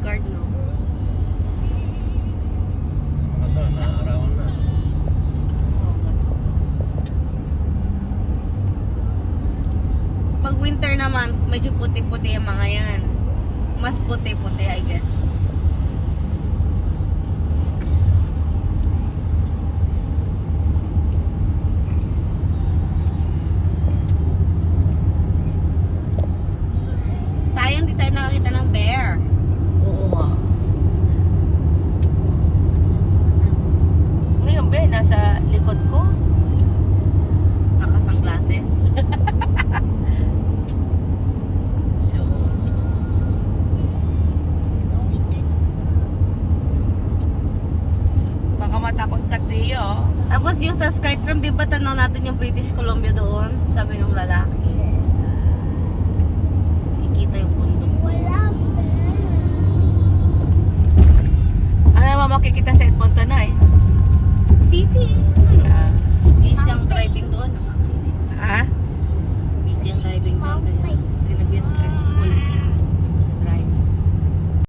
card, no? Maganda, naaarawan na. Oo, gato. Pag winter naman, medyo puti-puti yung mga yan. Mas puti-puti, I guess. Sayang di tayo nakakita ng bear. Oo nga. Ngayon, bear, nasa likod ko. Nakasunglasses. Baka matakot ka, Tio. Tapos yung sa Skytram, di ba tanaw natin yung British Columbia doon? Sabi ng lalaki. Kikita yung bundok. Ano naman makikita sa Edmonton na eh? City.